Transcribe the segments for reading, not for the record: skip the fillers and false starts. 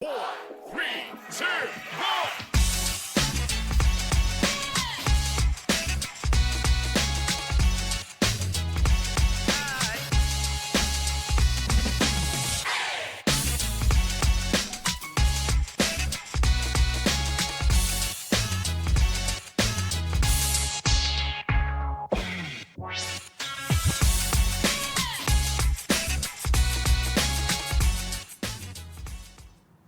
4, 3, 2, go!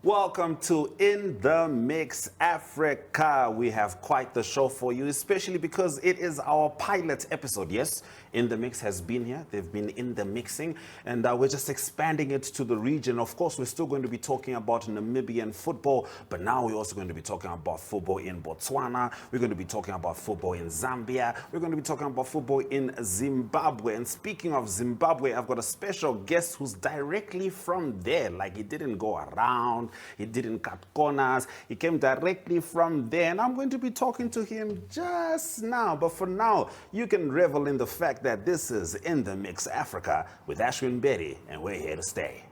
Welcome to In the Mix Africa. We have quite the show for you, especially because it is our pilot episode. Yes, In the Mix has been here. They've been in the mixing, and we're just expanding it to the region. Of course, we're still going to be talking about Namibian football, but now we're also going to be talking about football in Botswana. We're going to be talking about football in Zambia. We're going to be talking about football in Zimbabwe. And speaking of Zimbabwe, I've got a special guest who's directly from there. Like, he didn't go around. He didn't cut corners. He came directly from there. And I'm going to be talking to him just now. But for now, you can revel in the fact that this is In the Mix Africa with Ashwyn Mberi, and we're here to stay.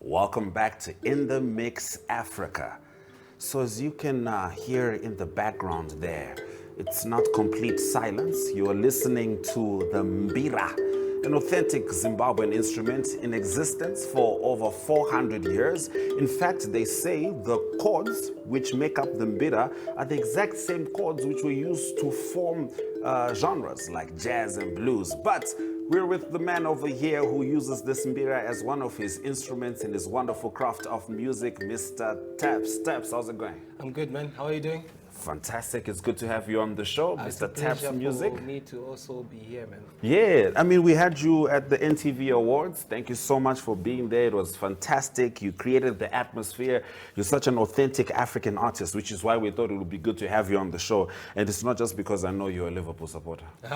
Welcome back to In the Mix Africa. So as you can hear in the background there, it's not complete silence. You are listening to the mbira, an authentic Zimbabwean instrument in existence for over 400 years. In fact, they say the chords which make up the mbira are the exact same chords which were used to form genres like jazz and blues. But we're with the man over here who uses this mbira as one of his instruments in his wonderful craft of music, Mr. Tapz. Tapz, how's it going? I'm good, man. How are you doing? Fantastic. It's good to have you on the show, Mr. Tapz Music. For me to also be here, man. Yeah, I mean, we had you at the NTV Awards. Thank you so much for being there. It was fantastic. You created the atmosphere. You're such an authentic African artist, which is why we thought it would be good to have you on the show. And it's not just because I know you're a Liverpool supporter. You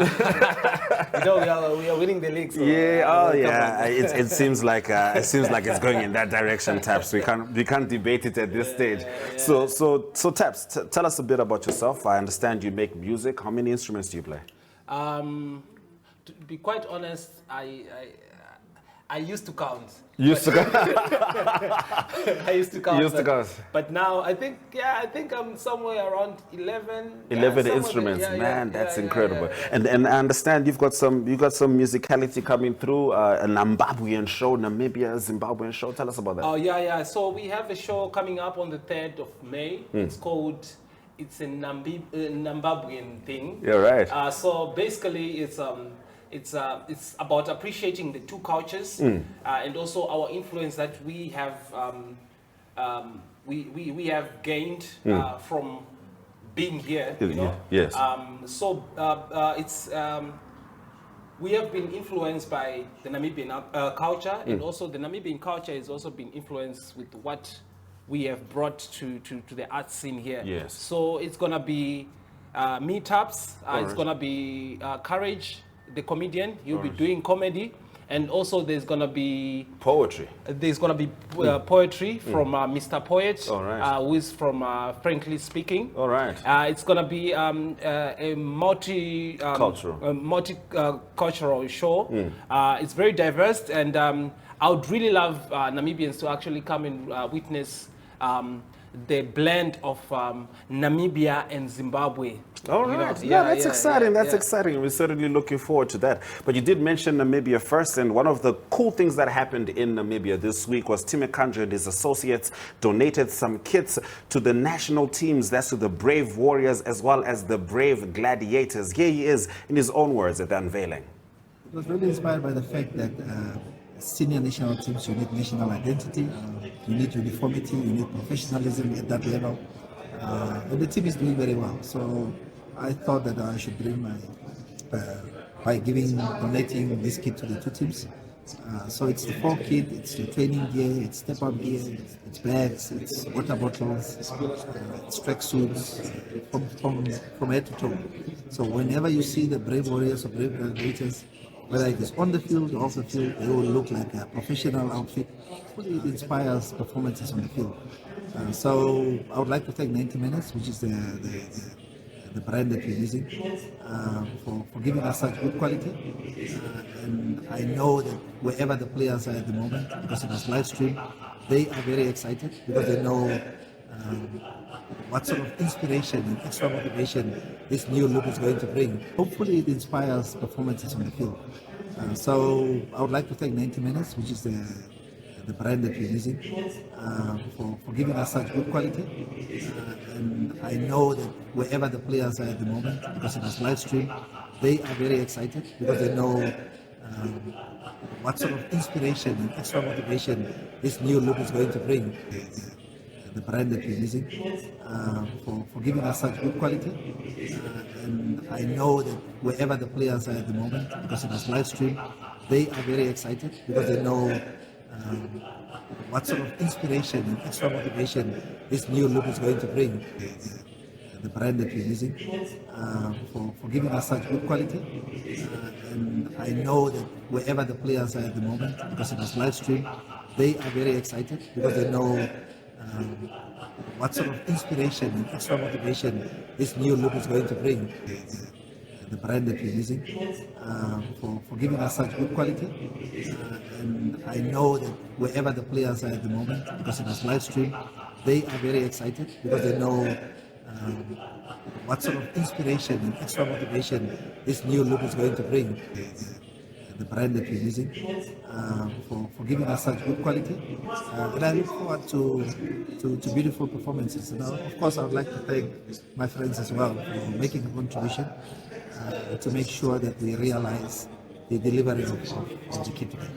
know, we are winning the league. So, yeah. It seems like it's going in that direction, Tapz. We can't debate it at this stage. Yeah. So Tapz, tell us a bit about yourself. I understand you make music. How many instruments do you play? To be quite honest, I used to count. I used to count. But now I think I'm somewhere around 11. 11 instruments, that's incredible. Yeah. And I understand you got some musicality coming through, a Namibia show, Namibia, Zimbabwean show. Tell us about that. Oh yeah. So we have a show coming up on the 3rd of May. It's a Zimbabwean thing. You're right. So basically, it's about appreciating the two cultures and also our influence that we have we have gained from being here. You know? Yes. We have been influenced by the Namibian culture, and also the Namibian culture has also been influenced with what we have brought to the art scene here. Yes. So it's gonna be me, Tapz. It's gonna be Courage, the comedian. He'll be doing comedy, and also there's gonna be poetry. There's gonna be poetry from Mr. Poet, who is from Frankly Speaking. All right. It's gonna be a multicultural show. It's very diverse, and I would really love Namibians to actually come and witness the blend of Namibia and Zimbabwe. All You know, right. That's exciting. That's exciting. We're certainly looking forward to that. But you did mention Namibia first, and one of the cool things that happened in Namibia this week was Tim Kandre and his associates donated some kits to the national teams. That's to the Brave Warriors as well as the Brave Gladiators. Here he is in his own words at the unveiling. It was really inspired by the fact that senior national teams, you need national identity, you need uniformity, you need professionalism at that level. And the team is doing very well. So I thought that I should bring my, by donating this kit to the two teams. So it's the full kit, it's the training gear, it's step-up gear, it's bags, it's water bottles, it's tracksuits, from head to toe. So whenever you see the Brave Warriors or Brave Gladiators, whether it is on the field or off the field, they will look like a professional outfit. It inspires performances on the field. So I would like to thank 90 Minutes, which is the brand that we're using, for giving us such good quality. And I know that wherever the players are at the moment, because it was live stream, they are very excited because they know what sort of inspiration and extra motivation this new look is going to bring. Hopefully it inspires performances on the field. So I would like to thank 90 Minutes, which is the brand that we're using, for giving us such good quality. And I know that wherever the players are at the moment, because it was live stream, they are very excited because they know what sort of inspiration and extra motivation this new look is going to bring. The brand that we're using, for giving us such good quality. And I know that wherever the players are at the moment, because it was live stream, they are very excited because they know what sort of inspiration and extra motivation this new look is going to bring. The brand that we're using, for giving us such good quality. And I know that wherever the players are at the moment, because it was live stream, they are very excited because they know what sort of inspiration and extra motivation this new look is going to bring. The brand that we're using, for giving us such good quality. And I know that wherever the players are at the moment, because it was live stream, they are very excited because they know what sort of inspiration and extra motivation this new look is going to bring. The brand that we're using, for giving us such good quality. And I look forward to beautiful performances. And of course, I would like to thank my friends as well for making a contribution to make sure that we realize the delivery of the kit today.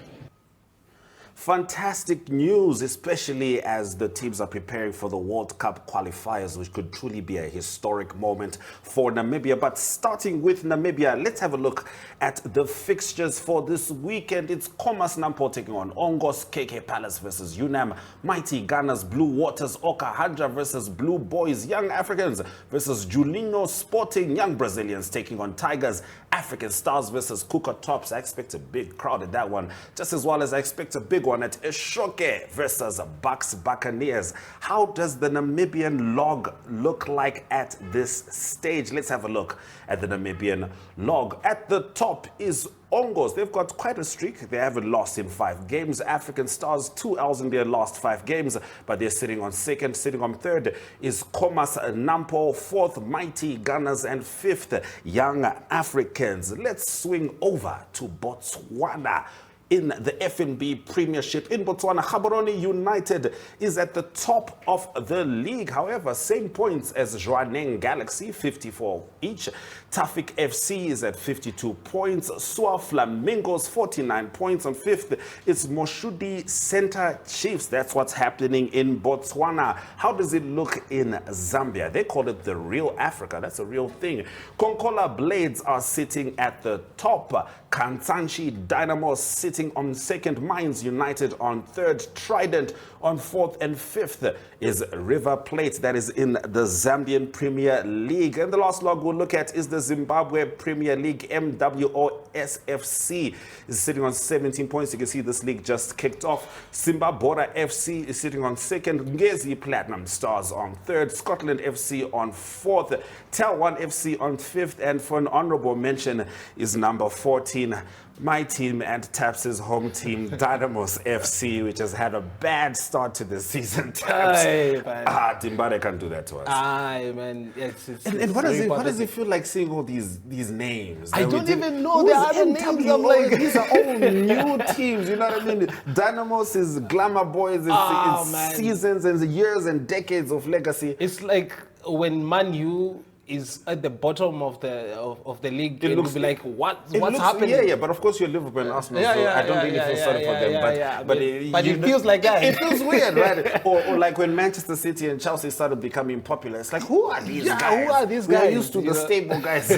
Fantastic news, especially as the teams are preparing for the World Cup qualifiers, which could truly be a historic moment for Namibia. But starting with Namibia, let's have a look at the fixtures for this weekend. It's Commerce Nampo taking on Ongos, KK Palace versus UNAM, Mighty Gunners, Blue Waters, Okahanja versus Blue Boys, Young Africans versus Julinho Sporting, Young Brazilians taking on Tigers, African Stars versus Kuka Tops. I expect a big crowd at that one, just as well as I expect a big one at Eshoke versus Bucks Buccaneers. How does the Namibian log look like at this stage? Let's have a look at the Namibian log. At the top is Ongos. They've got quite a streak. They haven't lost in 5 games. African Stars, 2 L's in their last 5 games, but they're sitting on second. Sitting on third is Commerce Nampo, fourth Mighty Gunners, and fifth Young Africans. Let's swing over to Botswana. In the FNB Premiership in Botswana, Gaborone United is at the top of the league. However, same points as Zwaneng Galaxy, 54 each. Tafik FC is at 52 points. Swa Flamingos, 49 points. On fifth, it's Moshudi Center Chiefs. That's what's happening in Botswana. How does it look in Zambia? They call it the real Africa. That's a real thing. Konkola Blades are sitting at the top. Kansanshi Dynamos sitting on second, Mines United on third, Trident on fourth, and fifth is River Plate, that is in the Zambian Premier League. And the last log we'll look at is the Zimbabwe Premier League. MWOSFC is sitting on 17 points. You can see this league just kicked off. Simbabora FC is sitting on second, Ngezi Platinum Stars on third, Scotland FC on fourth, Tel1 FC on fifth, and for an honorable mention is number 14, My team and Tapz's home team, Dynamos FC, which has had a bad start to the season. Aye, man. Dimbare can't do that to us. Aye, man. And what does it feel like seeing all these names? I don't even know Who's the other names. I'm NWO? like, These are all new teams, you know what I mean? Dynamos is glamour boys, it's man. seasons and years and decades of legacy. It's like when Man U is at the bottom of the league, It and looks you'll be like, what's It looks- happening? Yeah, but of course you're Liverpool and Arsenal, so I don't really feel sorry for them. But it feels like that. It feels weird, right? or like when Manchester City and Chelsea started becoming popular. It's like, who are these guys? Who are these We are guys? used to the stable guys.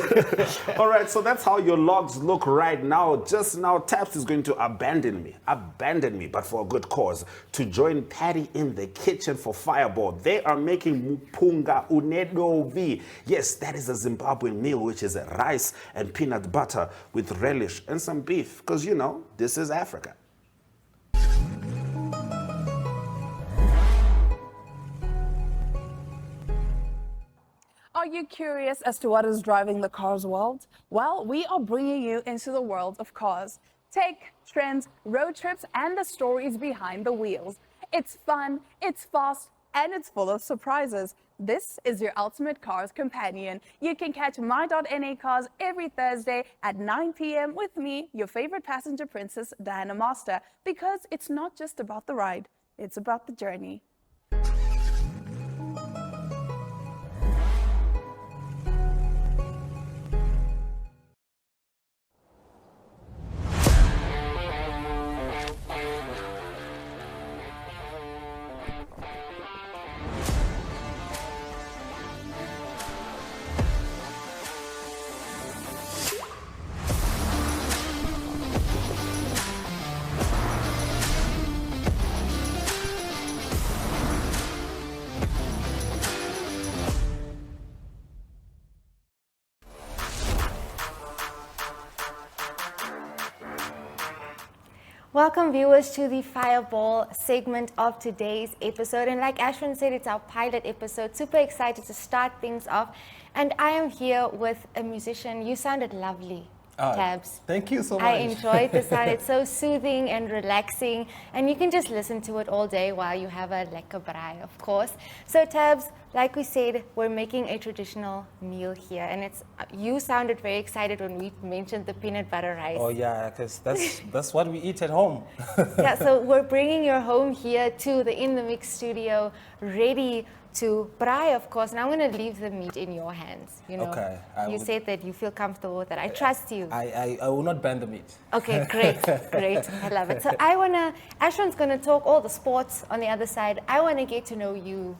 All right, so that's how your logs look right now. Just now, Tapz is going to abandon me, but for a good cause, to join Patty in the kitchen for Fireball. They are making Mupunga uneDovi. Yes, that is a Zimbabwean meal, which is rice and peanut butter with relish and some beef, because you know, this is Africa. Are you curious as to what is driving the cars world? Well, we are bringing you into the world of cars. Tech, trends, road trips, and the stories behind the wheels. It's fun, it's fast, and it's full of surprises. This is your ultimate cars companion. You can catch My.NA Cars every Thursday at 9 p.m. with me, your favorite passenger princess, Diana Master, because it's not just about the ride, it's about the journey. Welcome viewers to the Fireball segment of today's episode, and like Ashwyn said, it's our pilot episode. Super excited to start things off, and I am here with a musician. You sounded lovely, Tapz. Thank you so much. I enjoyed the sound. It's so soothing and relaxing, and you can just listen to it all day while you have a lekker braai, of course. So Tapz, like we said, we're making a traditional meal here, and it's you sounded very excited when we mentioned the peanut butter rice. Oh yeah, because that's what we eat at home. Yeah, so we're bringing your home here to the In The Mix studio, ready to braai, of course, and I'm going to leave the meat in your hands. You know, Okay, you said that you feel comfortable with it. I trust you. I will not burn the meat. Okay, great, great. I love it. So Ashwyn's going to talk all the sports on the other side. I want to get to know you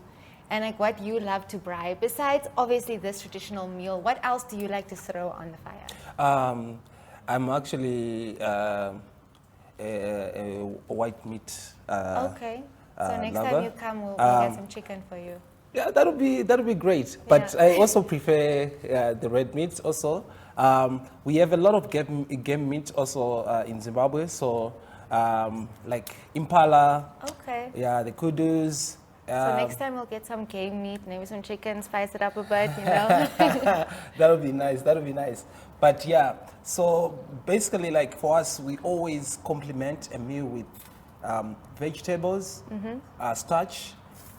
and like what you love to braai. Besides, obviously, this traditional meal, what else do you like to throw on the fire? I'm actually a white meat. Okay. So next lover. time you come, we'll get some chicken for you. Yeah, that'll be great. But Yeah. I also prefer the red meat. Also, we have a lot of game meat also in Zimbabwe. So like impala. Okay. Yeah, the kudus. So next time we'll get some game meat, maybe some chicken, spice it up a bit, you know. That'll be nice. That'll be nice. But yeah, so basically, like for us, we always complement a meal with vegetables, starch,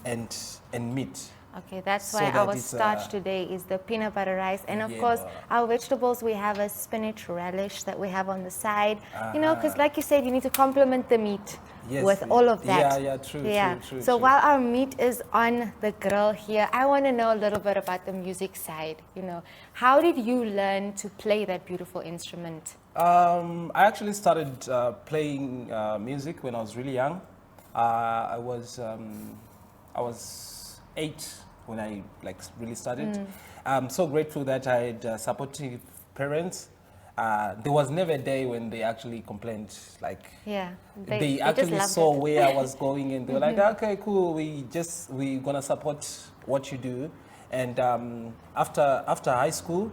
and meat. Okay, that's So why that our is, starch today is the peanut butter rice. And of Yeah. course, our vegetables, we have a spinach relish that we have on the side. You know, because like you said, you need to complement the meat Yes, with all of that. Yeah, true, true. So while our meat is on the grill here, I want to know a little bit about the music side. You know, how did you learn to play that beautiful instrument? I actually started playing music when I was really young. I was 8 when I really started. I'm so grateful that I had supportive parents. There was never a day when they actually complained. Yeah, They just actually loved saw it. where I was going, and they were like, "Okay, cool. We're gonna support what you do." And after high school,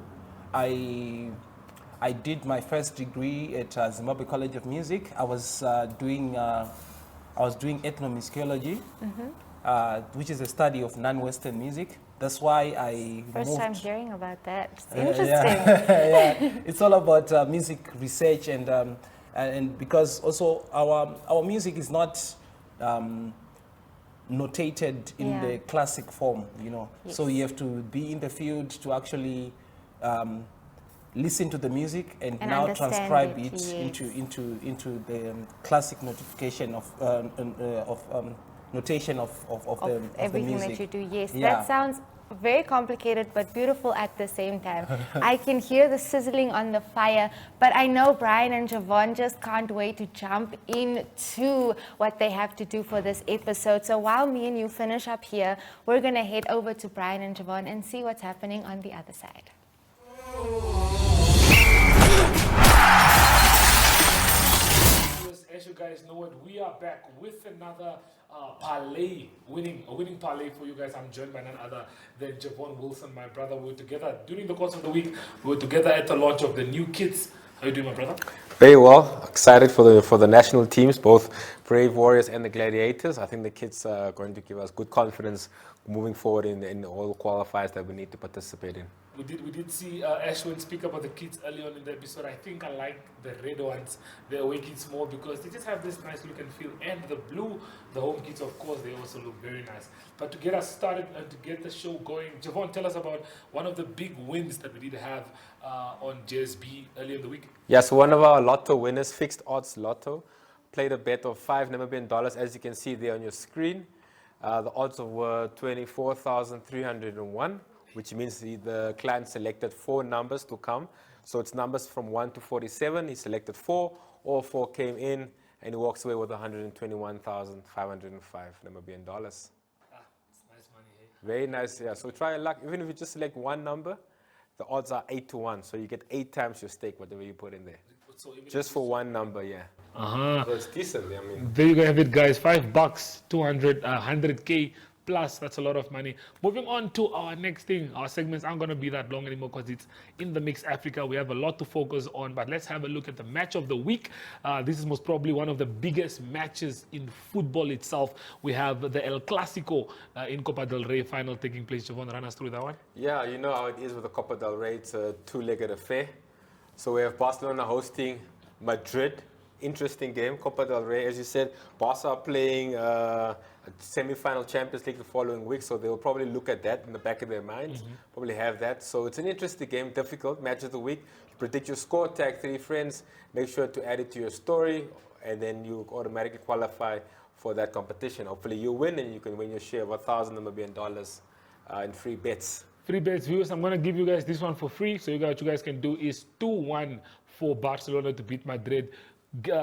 I did my first degree at Zimbabwe College of Music. I was doing ethnomusicology. which is a study of non-Western music. That's why I First moved. time hearing about that. It's Yeah, interesting. yeah. It's all about music research and because also our music is not notated in Yeah. the classic form, you know. Yes. So you have to be in the field to actually listen to the music and And now understand transcribe it, it yes. into the classic notification of notation of the Everything music. that you do, yes. Yeah. That sounds very complicated but beautiful at the same time. I can hear the sizzling on the fire, but I know Brian and Javon just can't wait to jump into what they have to do for this episode. So while me and you finish up here, we're going to head over to Brian and Javon and see what's happening on the other side. As you guys know it, we are back with another winning parlay for you guys. I'm joined by none other than Javon Wilson, my brother. We were together during the course of the week. We were together at the launch of the new kits. How you doing, my brother? Very well. Excited for the national teams, both Brave Warriors and the Gladiators. I think the kids are going to give us good confidence moving forward in all the qualifiers that we need to participate in. We did see Ashwyn speak about the kits early on in the episode. I think I like the red ones, the away kits more because they just have this nice look and feel. And the blue, the home kits, of course, they also look very nice. But to get us started and to get the show going, Javon, tell us about one of the big wins that we did have on JSB earlier in the week. Yes, one of our lotto winners, fixed odds lotto, played a bet of $5 Namibian, as you can see there on your screen. The odds were 24,301. Which means the client selected 4 numbers to come. So it's numbers from 1 to 47. He selected 4. All 4 came in, and he walks away with 121,505 Namibian dollars. It's nice money, hey? Very nice, yeah. So try your luck. Even if you just select one number, the odds are 8 to 1. So you get 8 times your stake, whatever you put in there. So Just for one number, yeah. So it's decent, I mean. there you go, have it, guys. $5, 100K. Plus, that's a lot of money. Moving on to our next thing. Our segments aren't going to be that long anymore because it's in the Mix Africa. We have a lot to focus on, but let's have a look at the match of the week. This is most probably one of the biggest matches in football itself. We have the El Clasico in Copa del Rey final taking place. Javon, run us through that one. Yeah, you know how it is with the Copa del Rey. It's a two-legged affair. So we have Barcelona hosting Madrid. Interesting game, Copa del Rey. As you said, Barca are playing a semi-final Champions League the following week, so they will probably look at that in the back of their minds, probably have that. So it's an interesting game, difficult, match of the week. You predict your score, tag 3 friends, make sure to add it to your story, and then you automatically qualify for that competition. Hopefully you win, and you can win your share of $1,000 Namibian in free bets. Free bets, viewers. I'm going to give you guys this one for free. So what you guys can do is 2-1 for Barcelona to beat Madrid.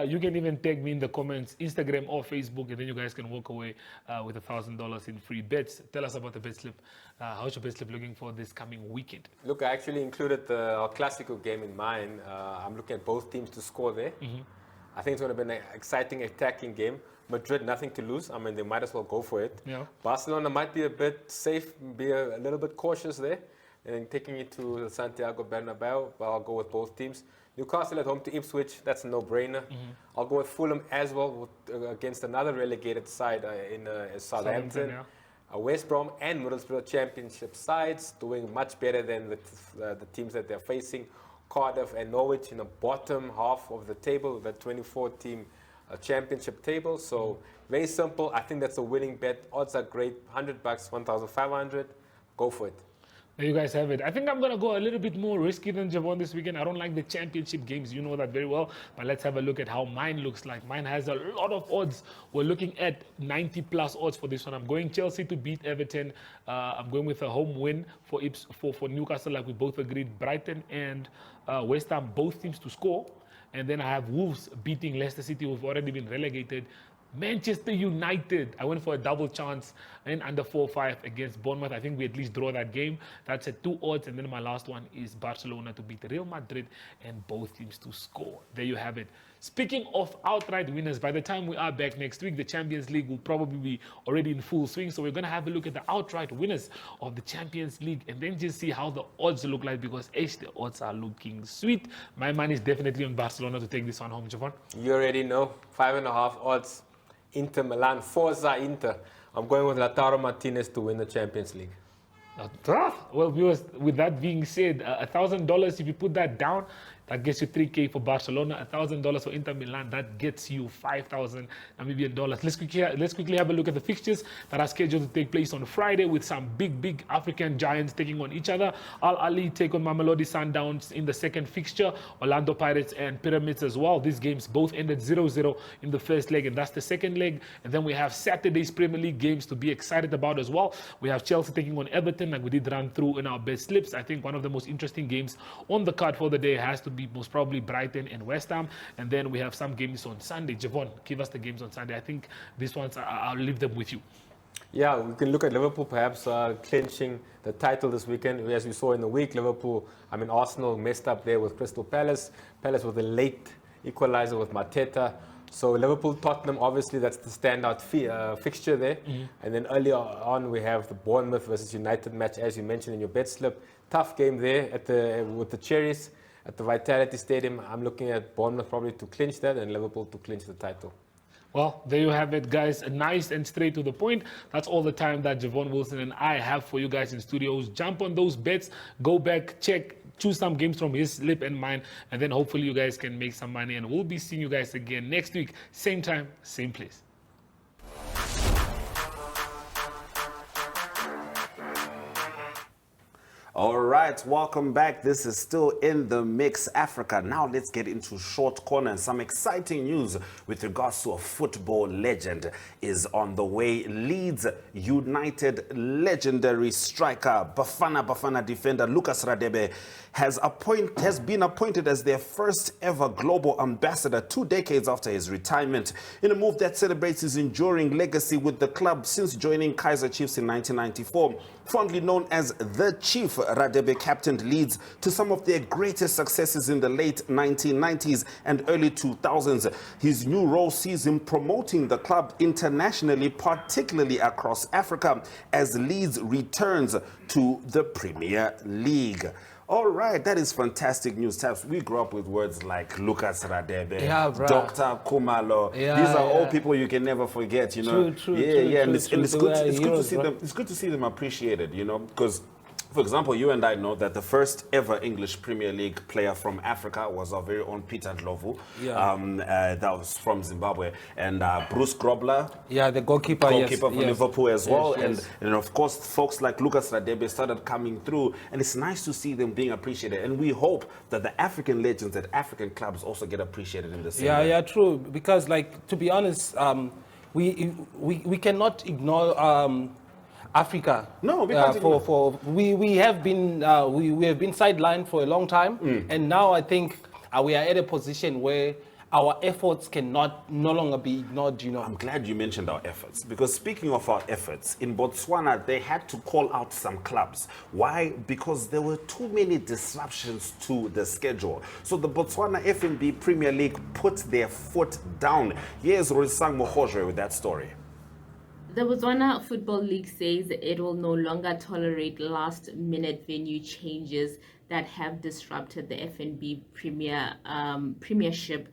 You can even tag me in the comments, Instagram or Facebook, and then you guys can walk away with $1,000 in free bets. Tell us about the bet slip. How's your bet slip looking for this coming weekend? Look, I actually included the El Clasico game in mine. I'm looking at both teams to score there. I think it's going to be an exciting, attacking game. Madrid, nothing to lose. I mean, they might as well go for it. Yeah. Barcelona might be a bit safe, be a little bit cautious there. And taking it to Santiago Bernabeu, but I'll go with both teams. Newcastle at home to Ipswich, that's a no-brainer. I'll go with Fulham as well against another relegated side in Southampton. Yeah. West Brom and Middlesbrough championship sides doing much better than the teams that they're facing. Cardiff and Norwich in the bottom half of the table, the 24-team championship table. So very simple. I think that's a winning bet. Odds are great. $100, 1,500. Go for it. There you guys have it. I think I'm going to go a little bit more risky than Javon this weekend. I don't like the championship games. You know that very well. But let's have a look at how mine looks like. Mine has a lot of odds. We're looking at 90-plus odds for this one. I'm going Chelsea to beat Everton. I'm going with a home win for Newcastle, like we both agreed. Brighton and West Ham, both teams to score. And then I have Wolves beating Leicester City, who've already been relegated. Manchester United, I went for a double chance and under 4-5 against Bournemouth. I think we at least draw that game. That's at 2 odds. And then my last one is Barcelona to beat Real Madrid and both teams to score. There you have it. Speaking of outright winners, by the time we are back next week, the Champions League will probably be already in full swing. So we're going to have a look at the outright winners of the Champions League and then just see how the odds look like because the odds are looking sweet. My money is definitely on Barcelona to take this one home, Javon. You already know, 5.5 odds. Inter Milan, Forza Inter. I'm going with Lautaro Martinez to win the Champions League. Well, viewers, with that being said, $1,000, if you put that down, that gets you 3K for Barcelona, $1,000 for Inter Milan, that gets you 5,000 Namibian dollars. Let's quickly have a look at the fixtures that are scheduled to take place on Friday with some big African giants taking on each other. Al Ahly take on Mamelodi Sundowns in the second fixture, Orlando Pirates and Pyramids as well. These games both ended 0-0 in the first leg, and that's the second leg. And then we have Saturday's Premier League games to be excited about as well. We have Chelsea taking on Everton, like we did run through in our best slips. I think one of the most interesting games on the card for the day has to be most probably Brighton and West Ham. And then we have some games on Sunday. Javon, give us the games on Sunday. I think these ones, I'll leave them with you. Yeah, we can look at Liverpool perhaps clinching the title this weekend. As we saw in the week, Arsenal messed up there with Crystal Palace. Palace with a late equalizer with Mateta. So Liverpool, Tottenham, obviously that's the standout fixture there. And then earlier on we have the Bournemouth versus United match, as you mentioned in your bet slip. Tough game there with the Cherries at the Vitality Stadium. I'm looking at Bournemouth probably to clinch that and Liverpool to clinch the title. Well, there you have it, guys. Nice and straight to the point. That's all the time that Javon Wilson and I have for you guys in studios. Jump on those bets, go back, check, choose some games from his slip and mine, and then hopefully you guys can make some money. And we'll be seeing you guys again next week, same time, same place. All right, welcome back. This is still In the Mix Africa. Now let's get into Short Corner and some exciting news with regards to a football legend is on the way. Leeds United legendary striker, Bafana defender Lucas Radebe has been appointed as their first ever global ambassador 2 decades after his retirement, in a move that celebrates his enduring legacy with the club since joining Kaizer Chiefs in 1994. Fondly known as the Chief, Radebe captained Leeds to some of their greatest successes in the late 1990s and early 2000s. His new role sees him promoting the club internationally, particularly across Africa, as Leeds returns to the Premier League. All right, that is fantastic news, Tapz. We grew up with words like Lucas Radebe, Dr. Kumalo. These are all people you can never forget, you know. True. And it's good to see them appreciated, you know, because, for example, you and I know that the first ever English Premier League player from Africa was our very own Peter Ndlovu. That was from Zimbabwe. And Bruce Grobler. Yeah, the goalkeeper For Liverpool as well. And of course, folks like Lucas Radebe started coming through. And it's nice to see them being appreciated. And we hope that the African legends at African clubs also get appreciated in the same way. Yeah, true. Because, like, to be honest, we cannot ignore Africa. No, we have been sidelined for a long time, and now I think we are at a position where our efforts no longer be ignored, you know. I'm glad you mentioned our efforts, because speaking of our efforts, in Botswana, they had to call out some clubs. Why? Because there were too many disruptions to the schedule. So the Botswana FNB Premier League put their foot down. Here's Rorisang Mohojwe with that story. The Botswana Football League says it will no longer tolerate last-minute venue changes that have disrupted the FNB Premiership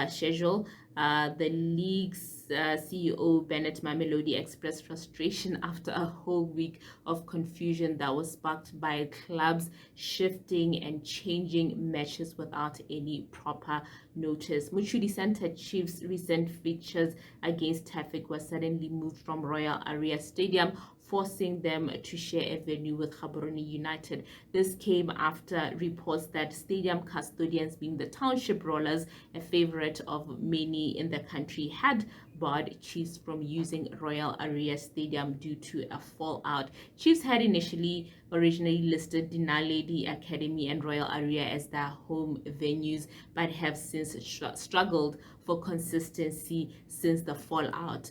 schedule. The league's CEO Bennett Mamelodi expressed frustration after a whole week of confusion that was sparked by clubs shifting and changing matches without any proper notice. Muchudi Center Chiefs' recent fixtures against Traffic were suddenly moved from Royal Area Stadium, forcing them to share a venue with Gaborone United. This came after reports that stadium custodians, being the Township Rollers, a favorite of many in the country, had barred Chiefs from using Royal Area Stadium due to a fallout. Chiefs had originally listed Dinaledi Academy and Royal Area as their home venues, but have since struggled for consistency since the fallout.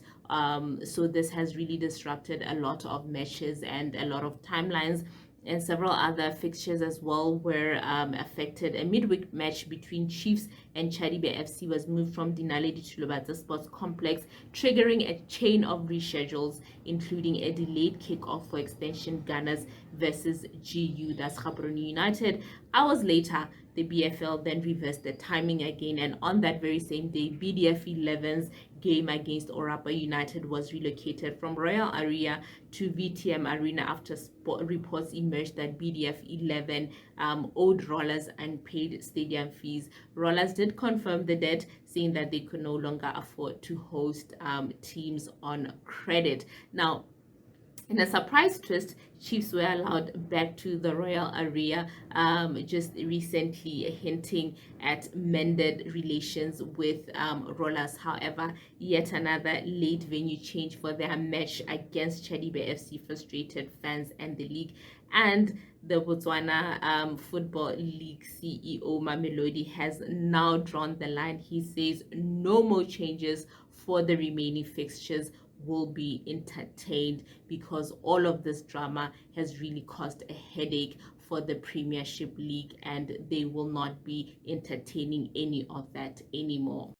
So this has really disrupted a lot of matches and a lot of timelines, and several other fixtures as well were affected. A midweek match between Chiefs and Radebe FC was moved from Dinaledi to Lobatse Sports Complex, triggering a chain of reschedules, including a delayed kickoff for extension Gunners versus GU, that's Gaborone United. Hours later, the BFL then reversed the timing again, and on that very same day, BDF 11's game against Orapa United was relocated from Royal Area to VTM Arena after reports emerged that BDF 11 owed Rollers unpaid stadium fees. Rollers did confirm the debt, saying that they could no longer afford to host teams on credit. Now, in a surprise twist, Chiefs were allowed back to the Royal Area just recently, hinting at mended relations with Rollers. However, yet another late venue change for their match against Radebe FC frustrated fans and the league. And the Botswana Football League CEO Mamelodi has now drawn the line. He says no more changes for the remaining fixtures will be entertained, because all of this drama has really caused a headache for the Premiership League, and they will not be entertaining any of that anymore.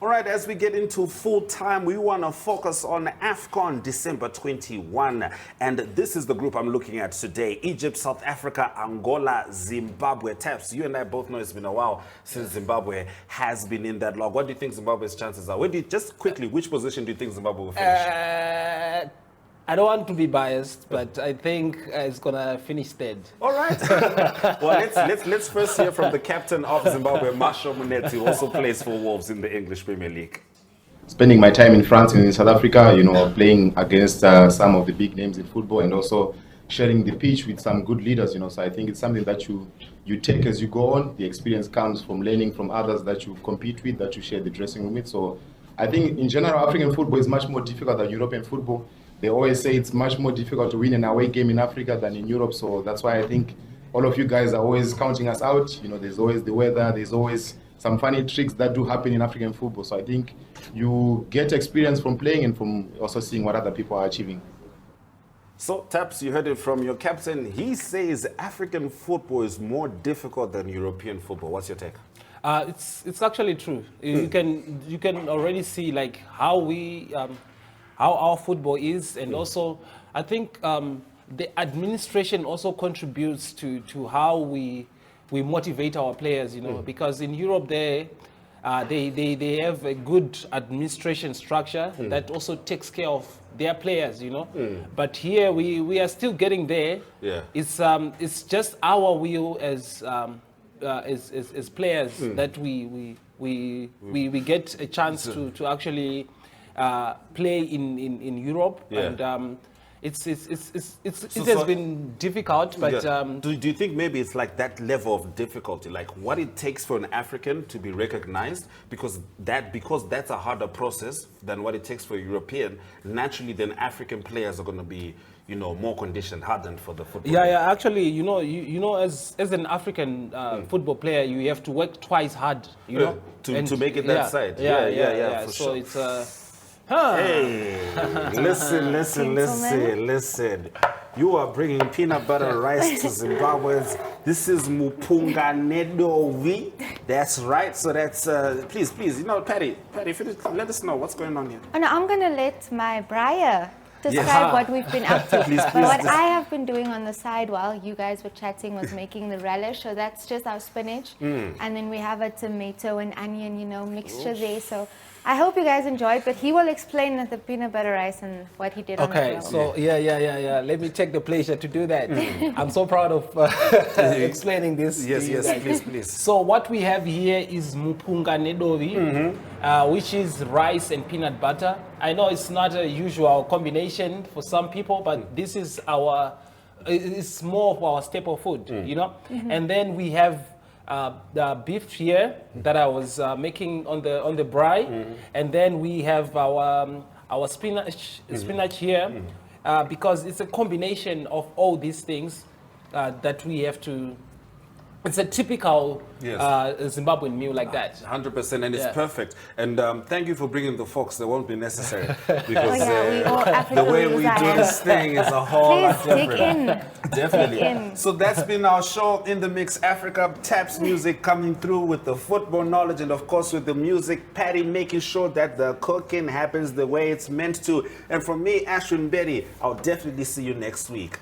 All right, as we get into full time, we want to focus on AFCON December 21. And this is the group I'm looking at today. Egypt, South Africa, Angola, Zimbabwe. Tapz, you and I both know it's been a while since Zimbabwe has been in that log. What do you think Zimbabwe's chances are? Just quickly, which position do you think Zimbabwe will finish? I don't want to be biased, but I think it's gonna finish third. All right. Well, let's first hear from the captain of Zimbabwe, Marshall Munetsi, who also plays for Wolves in the English Premier League. Spending my time in France and in South Africa, playing against some of the big names in football, and also sharing the pitch with some good leaders, So I think it's something that you take as you go on. The experience comes from learning from others that you compete with, that you share the dressing room with. So I think in general, African football is much more difficult than European football. They always say it's much more difficult to win an away game in Africa than in Europe. So that's why I think all of you guys are always counting us out. There's always the weather. There's always some funny tricks that do happen in African football. So I think you get experience from playing and from also seeing what other people are achieving. So, Tapz, you heard it from your captain. He says African football is more difficult than European football. What's your take? It's actually true. You can already see like how our football is, and also I think the administration also contributes to how we motivate our players, because in Europe they have a good administration structure that also takes care of their players, But here we are still getting there. Yeah. It's just our will as players that we get a chance to actually play in Europe, and it has been difficult, but do you think maybe it's like that level of difficulty, like what it takes for an African to be recognized, because that's a harder process than what it takes for a European? Naturally, then African players are going to be more conditioned, hardened for the football. Yeah. Actually, as an African football player, you have to work twice hard, to make it that side. Yeah, for so sure. it's Hey, listen. You are bringing peanut butter rice to Zimbabweans. This is Mupunga uneDovi. That's right. So that's, please, Patty, let us know what's going on here. Oh, no, I'm going to let my Briar describe what we've been up to. Please, but what I have been doing on the side while you guys were chatting was making the relish. So that's just our spinach. And then we have a tomato and onion, mixture there. So I hope you guys enjoyed, but he will explain the peanut butter rice and what he did on the grill. Okay, so yeah. Let me take the pleasure to do that. I'm so proud of explaining this. Yes, please. So what we have here is Mupunga uneDovi, which is rice and peanut butter. I know it's not a usual combination for some people, but this is it's more of our staple food, And then we have the beef here that I was making on the braai, and then we have our spinach here, because it's a combination of all these things that we have to It's a typical Yes. Zimbabwean meal like that. 100%, and it's Yeah. perfect. And thank you for bringing the forks. They won't be necessary because we all the way African we use do our this thing is a whole lot Please dig different. in. Definitely. Dig in. So that's been our show in the mix. Africa, Tapz music coming through with the football knowledge, and of course with the music, Patty making sure that the cooking happens the way it's meant to. And from me, Ashwyn Mberi, I'll definitely see you next week.